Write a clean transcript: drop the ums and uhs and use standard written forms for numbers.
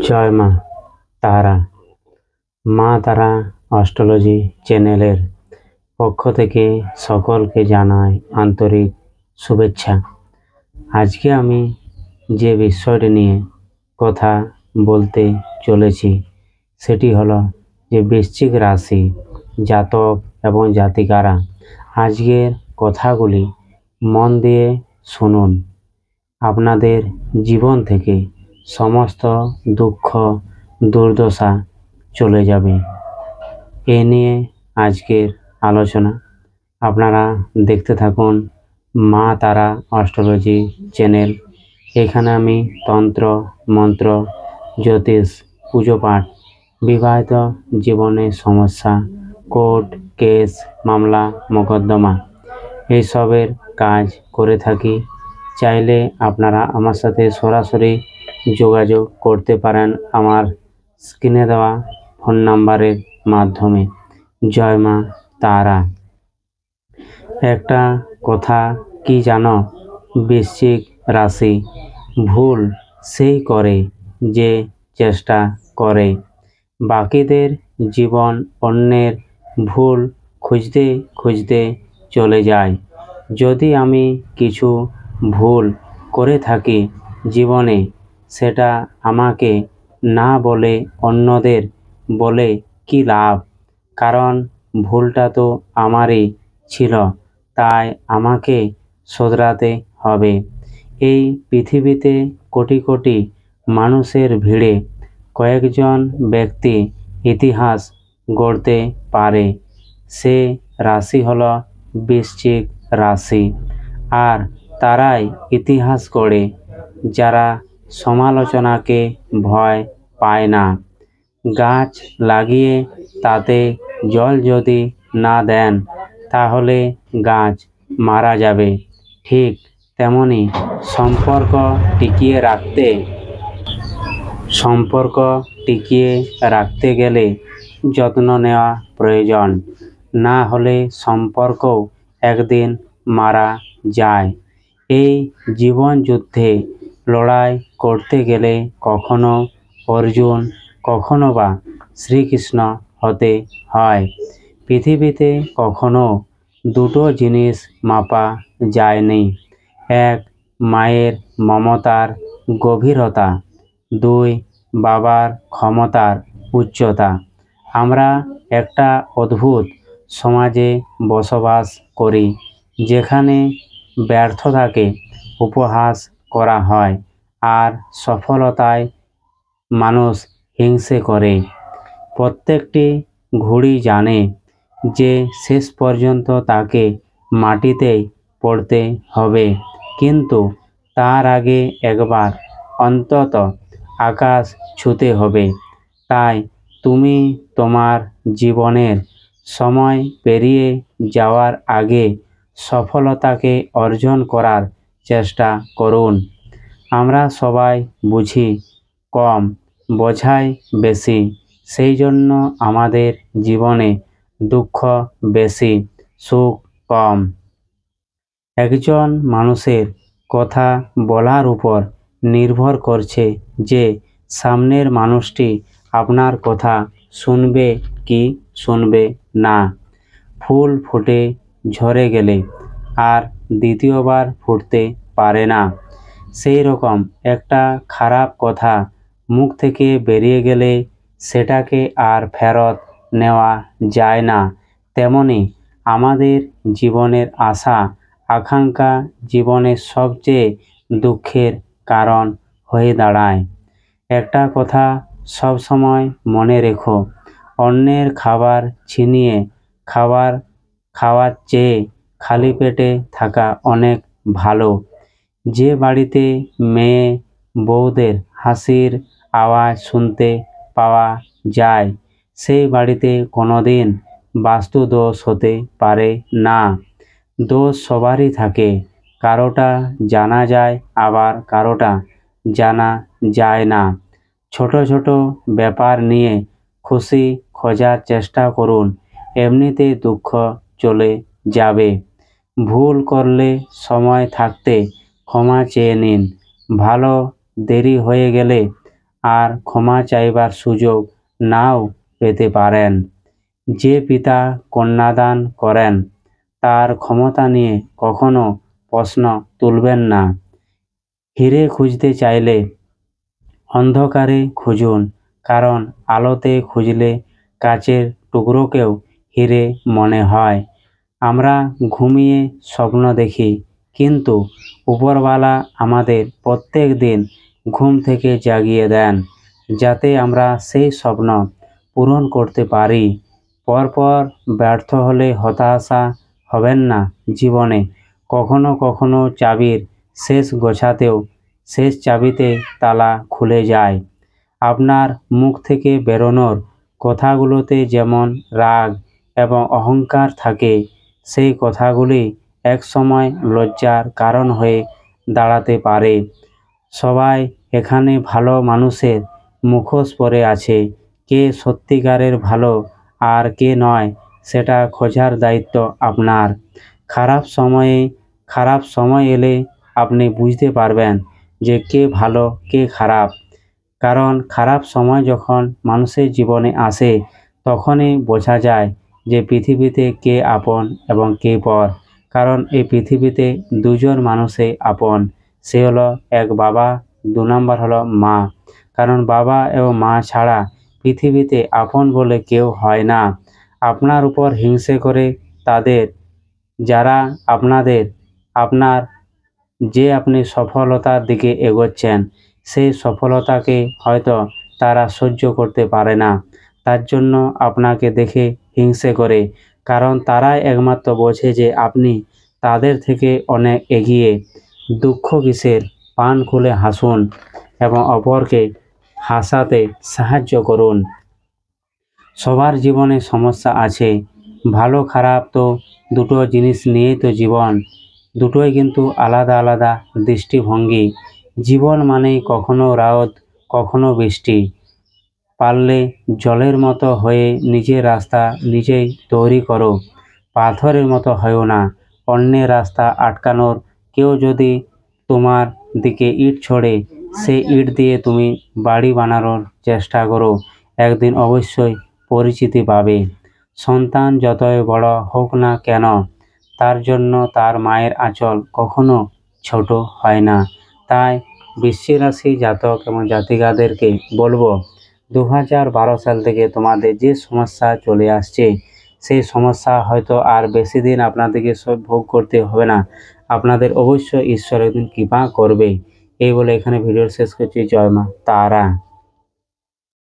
জয় মা তারা। মা তারা অস্ট্রোলজি চ্যানেলের পক্ষ থেকে সকলকে জানাই আন্তরিক শুভেচ্ছা। আজকে আমি যে বিষয়টি নিয়ে কথা বলতে চলেছি সেটি হলো যে বৃশ্চিক রাশি জাতক এবং জাতিকারা আজকের কথাগুলি মন দিয়ে শুনুন। আপনাদের জীবন থেকে সমস্ত দুঃখ দুর্দশা চলে যাবে। এ নিয়ে আজকের আলোচনা। আপনারা দেখতে থাকুন মা তারা অস্ট্রোলজি চ্যানেল। এখানে আমি তন্ত্র মন্ত্র জ্যোতিষ পুজো পাঠ বিবাহিত জীবনের সমস্যা কোর্ট কেস মামলা মোকদ্দমা এইসবের কাজ করে থাকি। চাইলে আপনারা আমার সাথে সরাসরি যোগাযোগ করতে পারেন আমার স্ক্রিনে দেওয়া ফোন নাম্বারের মাধ্যমে। জয় মা তারা। একটা কথা কি জানো, বৃশ্চিক রাশি ভুল সেই করে যে চেষ্টা করে। বাকিদের জীবন অন্যের ভুল খুঁজতে খুঁজতে চলে যায়। যদি আমি কিছু ভুল করে থাকি জীবনে, সেটা আমাকে না বলে অন্যদের বলে কি লাভ? কারণ ভুলটা তো আমারই ছিল, তাই আমাকে শোধরাতে হবে। এই পৃথিবীতে কোটি কোটি মানুষের ভিড়ে কয়েকজন ব্যক্তি ইতিহাস গড়তে পারে। সে রাশি হলো বৃশ্চিক রাশি। আর তারাই ইতিহাস গড়ে যারা সমালোচনাকে ভয় পায় না। গাছ লাগিয়ে তাতে জল যদি না দেন তাহলে গাছ মারা যাবে। ঠিক তেমনি সম্পর্ক টিকিয়ে রাখতে গেলে যত্ন নেওয়া প্রয়োজন। না হলে সম্পর্কও একদিন মারা যায়। এই জীবন যুদ্ধে লড়াই করতে গেলে কখনো অর্জুন কখনো বা শ্রীকৃষ্ণ হতে হয়। পৃথিবীতে কখনো দুটো জিনিস মাপা যায়নি। এক, মায়ের মমতার গভীরতা। দুই, বাবার ক্ষমতার উচ্চতা। আমরা একটা অদ্ভুত সমাজে বসবাস করি যেখানে ব্যর্থতাকে উপহাস করা হয় আর সফলতায় মানুষ হিংসে করে। প্রত্যেকটি ঘুড়ি জানে যে শেষ পর্যন্ত তাকে মাটিতেই পড়তে হবে, কিন্তু তার আগে একবার অন্তত আকাশ ছুঁতে হবে। তাই তুমি তোমার জীবনের সময় পেরিয়ে যাওয়ার আগে সফলতাকে অর্জন করার চেষ্টা করুন। আমরা সবাই বুঝি কম, বোঝাই বেশি, সেই জন্য আমাদের জীবনে দুঃখ বেশি, সুখ কম। একজন মানুষের কথা বলার উপর নির্ভর করছে যে সামনের মানুষটি আপনার কথা শুনবে কি শুনবে না। ফুল ফুটে ঝরে গেলে আর দ্বিতীয়বার ফুটতে পারে না। সেই রকম একটা খারাপ কথা মুখ থেকে বেরিয়ে গেলে সেটাকে আর ফেরত নেওয়া যায় না। তেমনি আমাদের জীবনের আশা আকাঙ্ক্ষা জীবনের সবচেয়ে দুঃখের কারণ হয়ে দাঁড়ায়। একটা কথা সবসময় মনে রেখো, অন্যের খাবার ছিনিয়ে খাওয়ার চেয়ে খালি পেটে থাকা অনেক ভালো। যে বাড়িতে মেয়ে বউদের হাসির আওয়াজ শুনতে পাওয়া যায় সেই বাড়িতে কোনোদিন বাস্তু দোষ হতে পারে না। দোষ সবারই থাকে, কারোটা জানা যায় আবার কারোটা জানা যায় না। ছোট ছোট ব্যাপার নিয়ে খুশি খোঁজার চেষ্টা করুন, এমনিতেই দুঃখ চলে যাবে। ভুল করলে সময় থাকতে ক্ষমা চেয়ে নিন। ভালো দেরি হয়ে গেলে আর ক্ষমা চাইবার সুযোগ নাও পেতে পারেন। যে পিতা কন্যাদান করেন তার ক্ষমতা নিয়ে কখনো প্রশ্ন তুলবেন না। হিরে খুঁজতে চাইলে অন্ধকারে খুঁজুন, কারণ আলোতে খুঁজলে কাচের টুকরোকেও হিরে মনে হয়। আমরা ঘুমিয়ে স্বপ্ন দেখি, কিন্তু উপরওয়ালা আমাদের প্রত্যেক দিন ঘুম থেকে জাগিয়ে দেন, যাতে আমরা সেই স্বপ্ন পূরণ করতে পারি। পরপর ব্যর্থ হলে হতাশা হবেন না। জীবনে কখনো কখনো চাবির শেষ গোছাতেও শেষ চাবিতে তালা খুলে যায়। আপনার মুখ থেকে বেরোনোর কথাগুলোতে যেমন রাগ এবং অহংকার থাকে, সেই কথাগুলি একসময় লজ্জার কারণ হয়ে দাঁড়াতে পারে। সবাই এখানে ভালো মানুষের মুখোশ পরে আছে। কে সত্যিকারের ভালো আর কে নয়, সেটা খোঁজার দায়িত্ব আপনার। খারাপ সময় এলে আপনি বুঝতে পারবেন যে কে ভালো কে খারাপ। কারণ খারাপ সময় যখন মানুষের জীবনে আসে, তখনই বোঝা যায় যে পৃথিবীতে কে আপন এবং কে পর। কারণ এই পৃথিবীতে দুজন মানুষই আপন, সে হলো এক বাবা, 2 নম্বর হলো মা। কারণ বাবা এবং মা ছাড়া পৃথিবীতে আপন বলে কেউ হয় না। আপনার উপর হিংসে করে তাদের, যারা আপনার যে আপনি সফলতার দিকে এগোচ্ছেন, সেই সফলতাকে হয়তো তারা সহ্য করতে পারে না। তার জন্য আপনাকে দেখে হিংসে করে, কারণ তারাই একমাত্র বোঝে যে আপনি তাদের থেকে অনেক এগিয়ে। দুঃখ কিসের, প্রাণ খুলে হাসুন এবং অপরকে হাসাতে সাহায্য করুন। সবার জীবনে সমস্যা আছে, ভালো খারাপ তো দুটো জিনিস নিয়েই তো জীবন। দুটোই কিন্তু আলাদা আলাদা দৃষ্টিভঙ্গি। জীবন মানেই কখনো রোদ, কখনো বৃষ্টি। পারলে জলের মতো হয়ে নিজের রাস্তা নিজেই তৈরি করো। পাথরের মতো হয়েও না, অন্যের রাস্তা আটকানোর। কেউ যদি তোমার দিকে ইট ছোড়ে, সেই ইট দিয়ে তুমি বাড়ি বানানোর চেষ্টা করো। একদিন অবশ্যই পরিচিতি পাবে। সন্তান যতই বড় হোক না কেন, তার জন্য তার মায়ের আঁচল কখনো ছোট হয় না। তাই বৃশ্চিক রাশি জাতক এবং জাতিকাদেরকে বলবো, 2012 সাল থেকে তোমাদের যে সমস্যা চলে আসছে, সেই সমস্যা হয়তো আর বেশি দিন আপনাদেরকে সব ভোগ করতে হবে না। আপনাদের অবশ্যই ঈশ্বর একদিন কৃপা করবে। এই বলে এখানে ভিডিও শেষ করছি। জয় মা তারা।